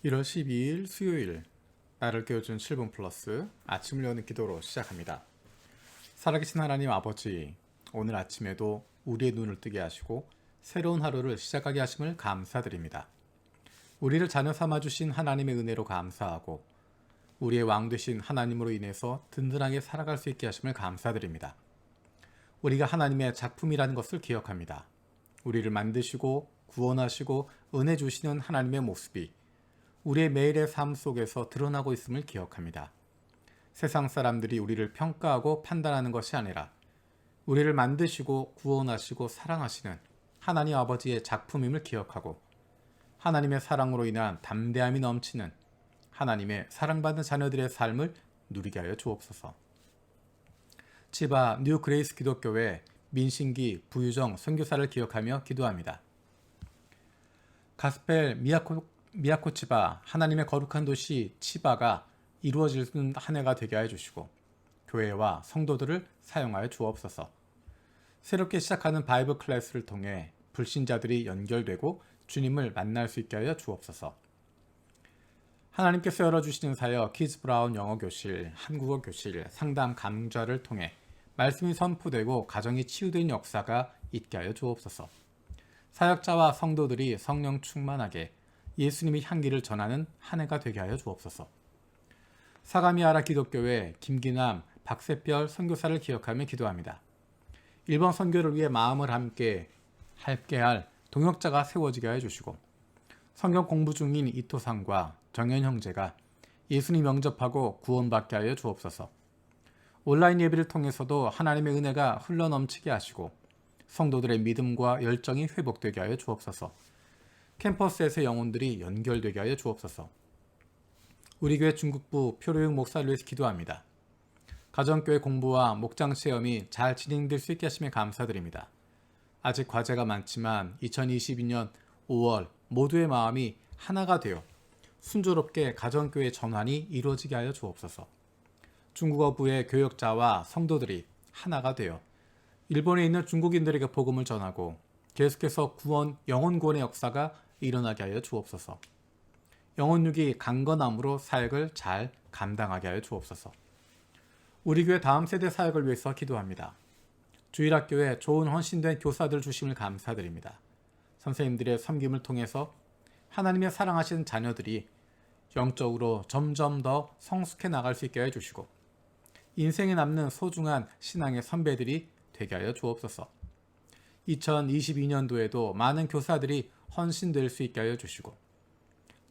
1월 12일 수요일 나를 깨워준 7분 플러스 아침을 여는 기도로 시작합니다. 살아계신 하나님 아버지, 오늘 아침에도 우리의 눈을 뜨게 하시고 새로운 하루를 시작하게 하심을 감사드립니다. 우리를 자녀 삼아주신 하나님의 은혜로 감사하고 우리의 왕 되신 하나님으로 인해서 든든하게 살아갈 수 있게 하심을 감사드립니다. 우리가 하나님의 작품이라는 것을 기억합니다. 우리를 만드시고 구원하시고 은혜 주시는 하나님의 모습이 우리의 매일의 삶 속에서 드러나고 있음을 기억합니다. 세상 사람들이 우리를 평가하고 판단하는 것이 아니라 우리를 만드시고 구원하시고 사랑하시는 하나님 아버지의 작품임을 기억하고 하나님의 사랑으로 인한 담대함이 넘치는 하나님의 사랑받는 자녀들의 삶을 누리게 하여 주옵소서. 치바 뉴 그레이스 기독교회 민신기 부유정 선교사를 기억하며 기도합니다. 가스펠 미야코 치바 하나님의 거룩한 도시 치바가 이루어지는 한 해가 되게 하여 주시고 교회와 성도들을 사용하여 주옵소서. 새롭게 시작하는 바이블 클래스를 통해 불신자들이 연결되고 주님을 만날 수 있게 하여 주옵소서. 하나님께서 열어주시는 사역 키즈 브라운 영어 교실, 한국어 교실, 상담 강좌를 통해 말씀이 선포되고 가정이 치유된 역사가 있게 하여 주옵소서. 사역자와 성도들이 성령 충만하게 예수님의 향기를 전하는 한 해가 되게 하여 주옵소서. 사가미하라 기독교회 김기남, 박세별 선교사를 기억하며 기도합니다. 일본 선교를 위해 마음을 함께 할 동역자가 세워지게 하여 주시고 성경 공부 중인 이토상과 정현 형제가 예수님 영접하고 구원받게 하여 주옵소서. 온라인 예배를 통해서도 하나님의 은혜가 흘러넘치게 하시고 성도들의 믿음과 열정이 회복되게 하여 주옵소서. 캠퍼스에서 영혼들이 연결되게 하여 주옵소서. 우리 교회 중국부 표류용 목사를 위해서 기도합니다. 가정교회 공부와 목장 체험이 잘 진행될 수 있게 하시며 감사드립니다. 아직 과제가 많지만 2022년 5월 모두의 마음이 하나가 되어 순조롭게 가정교회 전환이 이루어지게 하여 주옵소서. 중국어부의 교역자와 성도들이 하나가 되어 일본에 있는 중국인들에게 복음을 전하고 계속해서 영혼 구원의 역사가 일어나게 하여 주옵소서. 영혼육이 강건함으로 사역을 잘 감당하게 하여 주옵소서. 우리 교회 다음 세대 사역을 위해서 기도합니다. 주일학교에 좋은 헌신된 교사들 주심을 감사드립니다. 선생님들의 섬김을 통해서 하나님의 사랑하시는 자녀들이 영적으로 점점 더 성숙해 나갈 수 있게 해주시고 인생에 남는 소중한 신앙의 선배들이 되게 하여 주옵소서. 2022년도에도 많은 교사들이 헌신될 수 있게 하여 주시고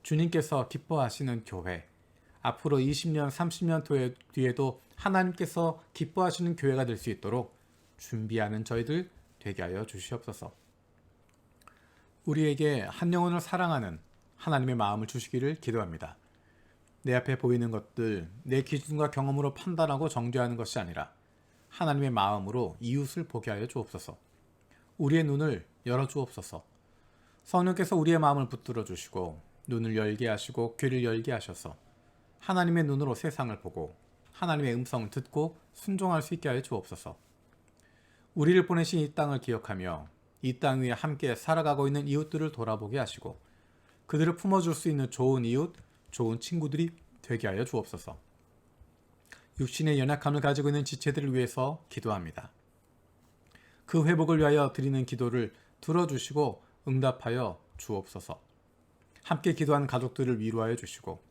주님께서 기뻐하시는 교회, 앞으로 20년, 30년 뒤에도 하나님께서 기뻐하시는 교회가 될 수 있도록 준비하는 저희들 되게 하여 주시옵소서. 우리에게 한 영혼을 사랑하는 하나님의 마음을 주시기를 기도합니다. 내 앞에 보이는 것들, 내 기준과 경험으로 판단하고 정죄하는 것이 아니라 하나님의 마음으로 이웃을 보게 하여 주옵소서. 우리의 눈을 열어 주옵소서. 성령께서 우리의 마음을 붙들어 주시고 눈을 열게 하시고 귀를 열게 하셔서 하나님의 눈으로 세상을 보고 하나님의 음성을 듣고 순종할 수 있게 하여 주옵소서. 우리를 보내신 이 땅을 기억하며 이 땅 위에 함께 살아가고 있는 이웃들을 돌아보게 하시고 그들을 품어줄 수 있는 좋은 이웃, 좋은 친구들이 되게 하여 주옵소서. 육신의 연약함을 가지고 있는 지체들을 위해서 기도합니다. 그 회복을 위하여 드리는 기도를 들어주시고 응답하여 주옵소서. 함께 기도한 가족들을 위로하여 주시고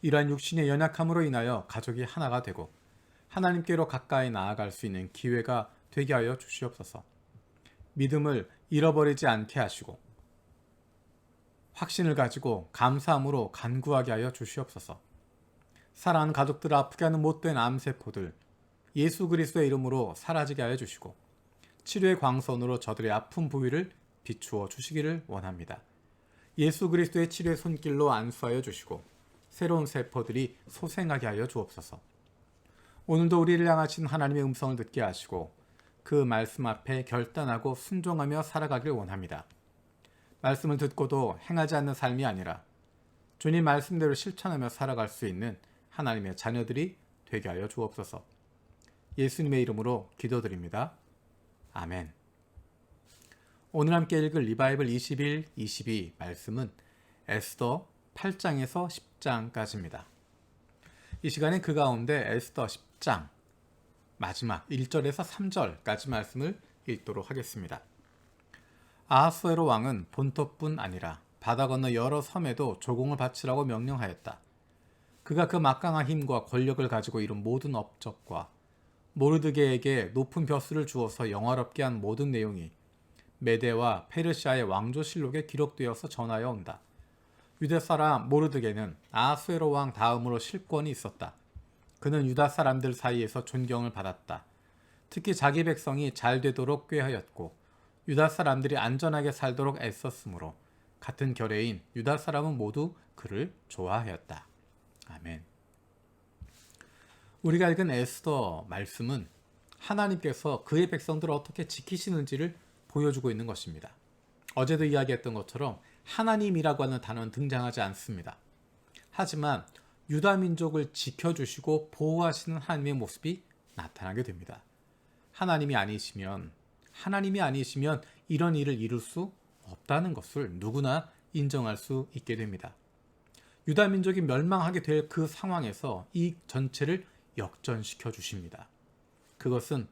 이러한 육신의 연약함으로 인하여 가족이 하나가 되고 하나님께로 가까이 나아갈 수 있는 기회가 되게 하여 주시옵소서. 믿음을 잃어버리지 않게 하시고 확신을 가지고 감사함으로 간구하게 하여 주시옵소서. 사랑하는 가족들을 아프게 하는 못된 암세포들 예수 그리스도의 이름으로 사라지게 하여 주시고 치료의 광선으로 저들의 아픈 부위를 비추어 주시기를 원합니다. 예수 그리스도의 치료의 손길로 안수하여 주시고 새로운 세포들이 소생하게 하여 주옵소서. 오늘도 우리를 향하신 하나님의 음성을 듣게 하시고 그 말씀 앞에 결단하고 순종하며 살아가길 원합니다. 말씀을 듣고도 행하지 않는 삶이 아니라 주님 말씀대로 실천하며 살아갈 수 있는 하나님의 자녀들이 되게 하여 주옵소서. 예수님의 이름으로 기도드립니다. 아멘. 오늘 함께 읽을 리바이블 21, 22 말씀은 에스더 8장에서 10장까지입니다. 이 시간에 그 가운데 에스더 10장 마지막 1절에서 3절까지 말씀을 읽도록 하겠습니다. 아하수에로 왕은 본토뿐 아니라 바다 건너 여러 섬에도 조공을 바치라고 명령하였다. 그가 그 막강한 힘과 권력을 가지고 이룬 모든 업적과 모르드게에게 높은 벼슬을 주어서 영화롭게 한 모든 내용이 메데와 페르시아의 왕조실록에 기록되어서 전하여 온다. 유대 사람 모르드게는 아하수에로 왕 다음으로 실권이 있었다. 그는 유다 사람들 사이에서 존경을 받았다. 특히 자기 백성이 잘 되도록 꾀하였고 유다 사람들이 안전하게 살도록 애썼으므로 같은 결의인 유다 사람은 모두 그를 좋아하였다. 아멘. 우리가 읽은 에스더 말씀은 하나님께서 그의 백성들을 어떻게 지키시는지를 보여주고 있는 것입니다. 어제도 이야기했던 것처럼 하나님이라고 하는 단어는 등장하지 않습니다. 하지만 유다 민족을 지켜주시고 보호하시는 하나님의 모습이 나타나게 됩니다. 하나님이 아니시면 이런 일을 이룰 수 없다는 것을 누구나 인정할 수 있게 됩니다. 유다 민족이 멸망하게 될 그 상황에서 이 전체를 역전시켜 주십니다. 그것은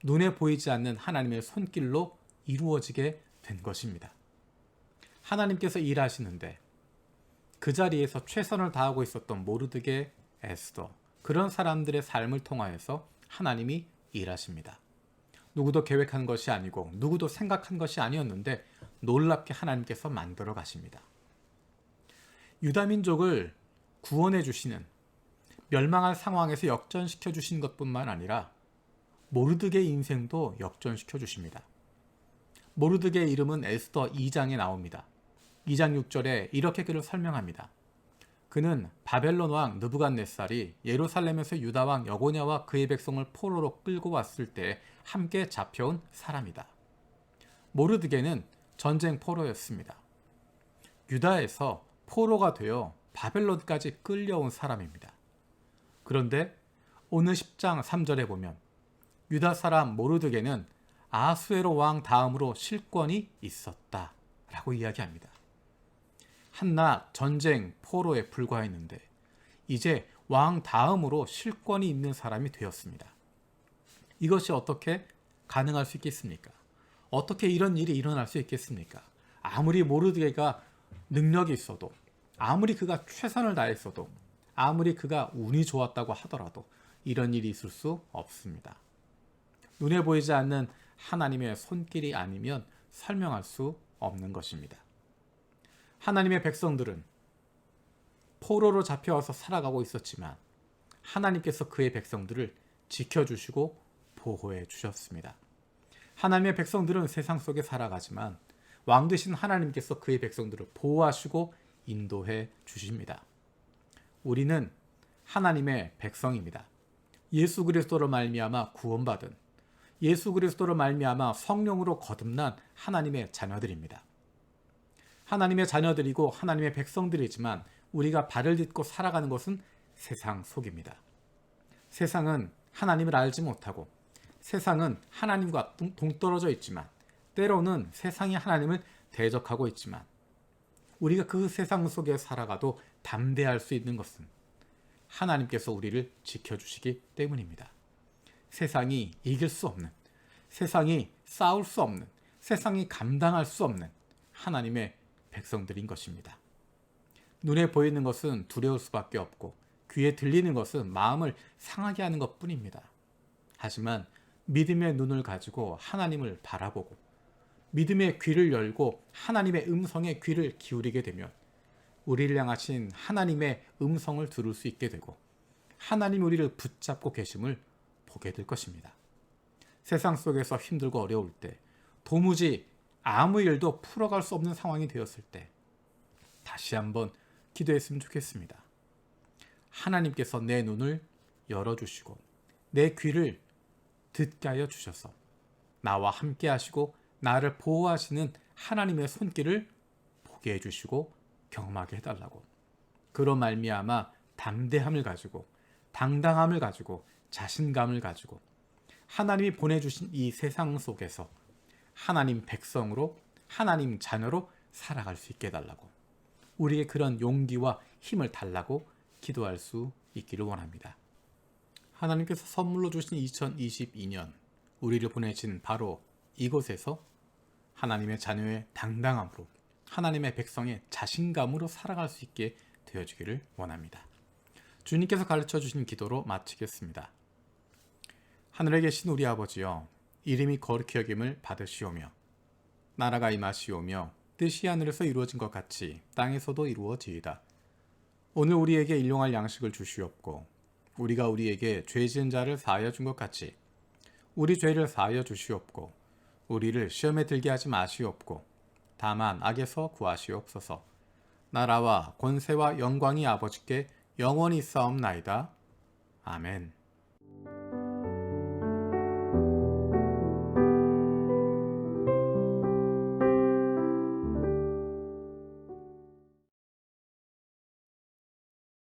눈에 보이지 않는 하나님의 손길로 이루어지게 된 것입니다. 하나님께서 일하시는데 그 자리에서 최선을 다하고 있었던 모르드게, 에스더, 그런 사람들의 삶을 통하여서 하나님이 일하십니다. 누구도 계획한 것이 아니고 누구도 생각한 것이 아니었는데 놀랍게 하나님께서 만들어 가십니다. 유다 민족을 구원해 주시는, 멸망할 상황에서 역전시켜 주신 것뿐만 아니라 모르드게 인생도 역전시켜 주십니다. 모르드게의 이름은 에스더 2장에 나옵니다. 2장 6절에 이렇게 그를 설명합니다. 그는 바벨론 왕 느부갓네살이 예루살렘에서 유다 왕 여고냐와 그의 백성을 포로로 끌고 왔을 때 함께 잡혀온 사람이다. 모르드게는 전쟁 포로였습니다. 유다에서 포로가 되어 바벨론까지 끌려온 사람입니다. 그런데 오늘 10장 3절에 보면 유다 사람 모르드게는 아하수에로 왕 다음으로 실권이 있었다 라고 이야기합니다. 한낱 전쟁 포로에 불과했는데 이제 왕 다음으로 실권이 있는 사람이 되었습니다. 이것이 어떻게 가능할 수 있겠습니까? 어떻게 이런 일이 일어날 수 있겠습니까? 아무리 모르드게가 능력이 있어도, 아무리 그가 최선을 다했어도, 아무리 그가 운이 좋았다고 하더라도 이런 일이 있을 수 없습니다. 눈에 보이지 않는 하나님의 손길이 아니면 설명할 수 없는 것입니다. 하나님의 백성들은 포로로 잡혀와서 살아가고 있었지만 하나님께서 그의 백성들을 지켜주시고 보호해 주셨습니다. 하나님의 백성들은 세상 속에 살아가지만 왕 되신 하나님께서 그의 백성들을 보호하시고 인도해 주십니다. 우리는 하나님의 백성입니다. 예수 그리스도로 말미암아 구원받은, 예수 그리스도로 말미암아 성령으로 거듭난 하나님의 자녀들입니다. 하나님의 자녀들이고 하나님의 백성들이지만 우리가 발을 딛고 살아가는 것은 세상 속입니다. 세상은 하나님을 알지 못하고 세상은 하나님과 동떨어져 있지만 때로는 세상이 하나님을 대적하고 있지만 우리가 그 세상 속에 살아가도 담대할 수 있는 것은 하나님께서 우리를 지켜주시기 때문입니다. 세상이 이길 수 없는, 세상이 싸울 수 없는, 세상이 감당할 수 없는 하나님의 백성들인 것입니다. 눈에 보이는 것은 두려울 수밖에 없고 귀에 들리는 것은 마음을 상하게 하는 것뿐입니다. 하지만 믿음의 눈을 가지고 하나님을 바라보고 믿음의 귀를 열고 하나님의 음성에 귀를 기울이게 되면 우리를 향하신 하나님의 음성을 들을 수 있게 되고 하나님 우리를 붙잡고 계심을 보게 될 것입니다. 세상 속에서 힘들고 어려울 때 도무지 아무 일도 풀어갈 수 없는 상황이 되었을 때 다시 한번 기도했으면 좋겠습니다. 하나님께서 내 눈을 열어주시고 내 귀를 듣게 하여 주셔서 나와 함께 하시고 나를 보호하시는 하나님의 손길을 보게 해주시고 경험하게 해달라고, 그런 말미암아 담대함을 가지고 당당함을 가지고 자신감을 가지고 하나님이 보내주신 이 세상 속에서 하나님 백성으로 하나님 자녀로 살아갈 수 있게 해달라고, 우리에게 그런 용기와 힘을 달라고 기도할 수 있기를 원합니다. 하나님께서 선물로 주신 2022년 우리를 보내신 바로 이곳에서 하나님의 자녀의 당당함으로 하나님의 백성의 자신감으로 살아갈 수 있게 되어주기를 원합니다. 주님께서 가르쳐 주신 기도로 마치겠습니다. 하늘에 계신 우리 아버지여, 이름이 거룩히 여김을 받으시오며 나라가 임하시오며 뜻이 하늘에서 이루어진 것 같이 땅에서도 이루어지이다. 오늘 우리에게 일용할 양식을 주시옵고 우리가 우리에게 죄 지은 자를 사하여 준 것 같이 우리 죄를 사하여 주시옵고 우리를 시험에 들게 하지 마시옵고 다만 악에서 구하시옵소서. 나라와 권세와 영광이 아버지께 영원히 있사옵나이다. 아멘.